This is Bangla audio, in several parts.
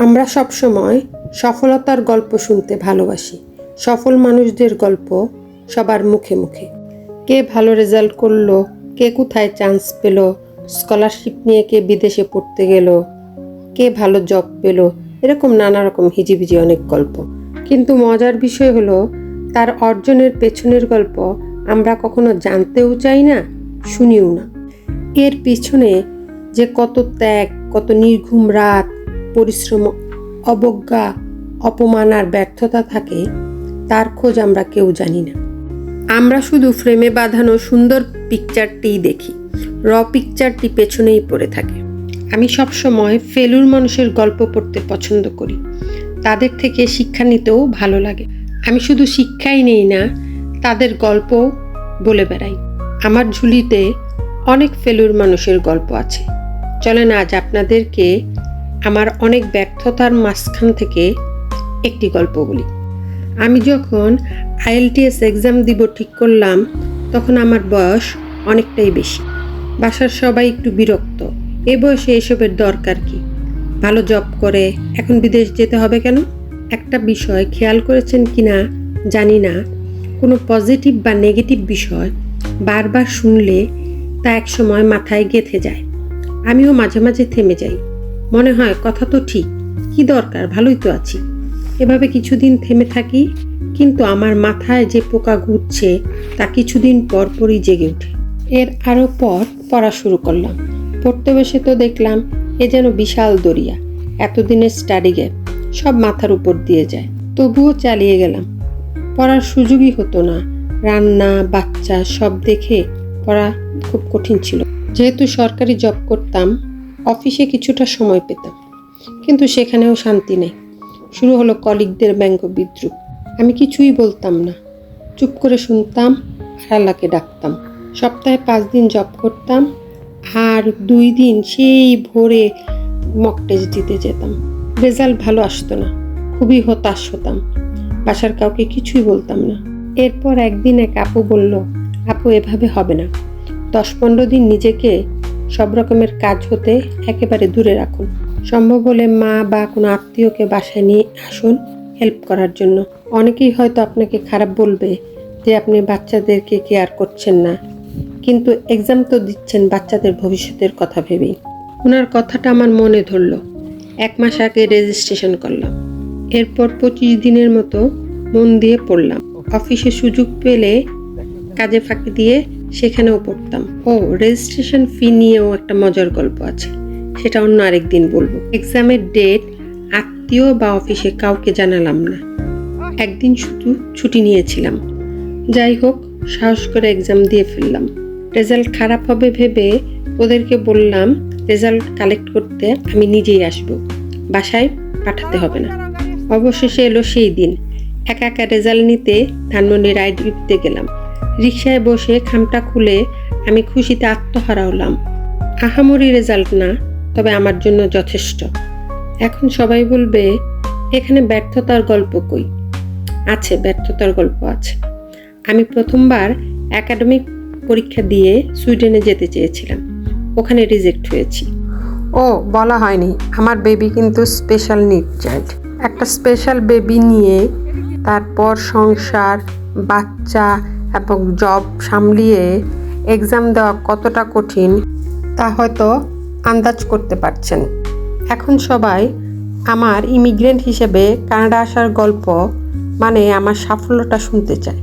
আমরা সব সময় সফলতার গল্প শুনতে ভালোবাসি। সফল মানুষদের গল্প সবার মুখে মুখে। কে ভালো রেজাল্ট করলো, কে কোথায় চান্স পেল, স্কলারশিপ নিয়ে কে বিদেশে পড়তে গেল, কে ভালো জব পেল, এরকম নানা রকম হিজিবিজি অনেক গল্প। কিন্তু মজার বিষয় হলো তার অর্জনের পেছনের গল্প আমরা কখনো জানতেও চাই না, শুনিও না। এর পিছনে যে কত ত্যাগ, কত নির্ঘুম রাত, পরিশ্রম, অবজ্ঞা, অপমান আর ব্যর্থতা থাকে তার খোঁজ আমরা কেউ জানি না। আমরা শুধু ফ্রেমে বাঁধানো সুন্দর পিকচারটিই দেখি, পিকচারটি পেছনেই পড়ে থাকে। আমি সবসময় ফেলুর মানুষের গল্প পড়তে পছন্দ করি, তাদের থেকে শিক্ষা নিতেও ভালো লাগে। আমি শুধু শিক্ষাই নেই না, তাদের গল্পও বলে বেড়াই। আমার ঝুলিতে অনেক ফেলুর মানুষের গল্প আছে। চলেন আজ আপনাদেরকে আমার অনেক ব্যর্থতার মাঝখান থেকে একটি গল্প বলি। আমি যখন IELTS এক্সাম দিব ঠিক করলাম, তখন আমার বয়স অনেকটাই বেশি। বাসার সবাই একটু বিরক্ত, এ বয়সে এসবের দরকার কি, ভালো জব করে এখন বিদেশ যেতে হবে কেন? একটা বিষয় খেয়াল করেছেন কিনা জানি না, কোনো পজিটিভ বা নেগেটিভ বিষয় বারবার শুনলে তা এক সময় মাথায় গেঁথে যায়। আমিও মাঝে মাঝে থেমে যাই, মনে হয় কথা তো ঠিক, কি দরকার, ভালোই তো আছি। এভাবে কিছুদিন থেমে থাকি, কিন্তু আমার মাথায় যে পোকা ঘুরছে তা কিছুদিন পর পরই জেগে ওঠে। এর আরও পর পড়া শুরু করলাম। পড়তে বসে তো দেখলাম এ যেন বিশাল দরিয়া, এতদিনের স্টাডি গ্যাপ সব মাথার উপর দিয়ে যায়। তবুও চালিয়ে গেলাম, পড়ার সুযোগই হতো না। রান্না, বাচ্চা সব দেখে পড়া খুব কঠিন ছিল। যেহেতু সরকারি জব করতাম, অফিসে কিছুটা সময় পেতাম, কিন্তু সেখানেও শান্তি নেই। শুরু হলো কলিগদের ব্যঙ্গ বিদ্রুপ। আমি কিছুই বলতাম না, চুপ করে শুনতাম আর আল্লাহকে ডাকতাম। সপ্তাহে 5 দিন জব করতাম, আর 2 দিন সেই ভোরে মক টেস্ট দিতে যেতাম। রেজাল্ট ভালো আসতো না, খুবই হতাশ হতাম। বাসার কাউকে কিছুই বলতাম না। এরপর একদিন এক আপু বলল, আপু এভাবে হবে না, 10-15 দিন নিজেকে সব রকমের কাজ হতে একেবারে দূরে রাখুন। সম্ভব হলে মা বা কোনো আত্মীয়কে বাসায় নিয়ে আসুন হেল্প করার জন্য। অনেকেই হয়তো আপনাকে খারাপ বলবে যে আপনি বাচ্চাদেরকে কেয়ার করছেন না, কিন্তু এক্সাম তো দিচ্ছেন বাচ্চাদের ভবিষ্যতের কথা ভেবেই। ওনার কথাটা আমার মনে ধরলো। 1 মাস আগে রেজিস্ট্রেশন করলাম। এরপর 25 দিনের মতো মন দিয়ে পড়লাম। অফিসে সুযোগ পেলে কাজে ফাঁকি দিয়ে সেখানেও পড়তাম। রেজিস্ট্রেশন ফি নিয়েও একটা মজার গল্প আছে, সেটা অন্য আরেকদিন বলবো। এক্সামের ডেট আত্মীয় বা অফিসে কাউকে জানালাম না, একদিন শুধু ছুটি নিয়েছিলাম। যাই হোক, সাহস করে এক্সাম দিয়ে ফেললাম। রেজাল্ট খারাপ হবে ভেবে ওদেরকে বললাম রেজাল্ট কালেক্ট করতে আমি নিজেই আসব, বাসায় পাঠাতে হবে না। অবশেষে এলো সেই দিন। একা একা রেজাল্ট নিতে ধানমন্ডির আইডিতে গেলাম। রিকশায় বসে খামটা খুলে আমি খুশিতে আত্মহারা হলাম। আহামরি রেজাল্ট না, তবে আমার জন্য যথেষ্ট। এখন সবাই বলবে এখানে ব্যর্থতার গল্প কই? আছে, ব্যর্থতার গল্প আছে। আমি প্রথমবার একাডেমিক পরীক্ষা দিয়ে সুইডেনে যেতে চেয়েছিলাম, ওখানে রিজেক্ট হয়েছি। বলা হয়নি, আমার বেবি কিন্তু স্পেশাল নিড চাইল্ড। একটা স্পেশাল বেবি নিয়ে তারপর সংসার, বাচ্চা এবং জব সামলিয়ে এক্সাম দেওয়া কতটা কঠিন তা হয়তো আন্দাজ করতে পারছেন। এখন সবাই আমার ইমিগ্রেন্ট হিসেবে কানাডা আসার গল্প মানে আমার সাফল্যটা শুনতে চায়,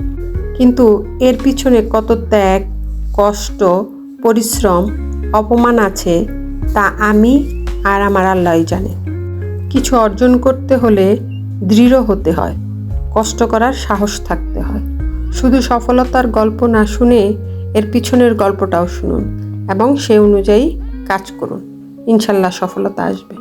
কিন্তু এর পিছনে কত ত্যাগ, কষ্ট, পরিশ্রম, অপমান আছে তা আমি আর আমার আল্লাহই জানে। কিছু অর্জন করতে হলে দৃঢ় হতে হয়, কষ্ট করার সাহস থাকতে হয়। শুধু সফলতার গল্প না শুনে এর পিছনের গল্পটাও শুনুন এবং সে অনুযায়ী কাজ করুন, ইনশাল্লাহ সফলতা আসবে।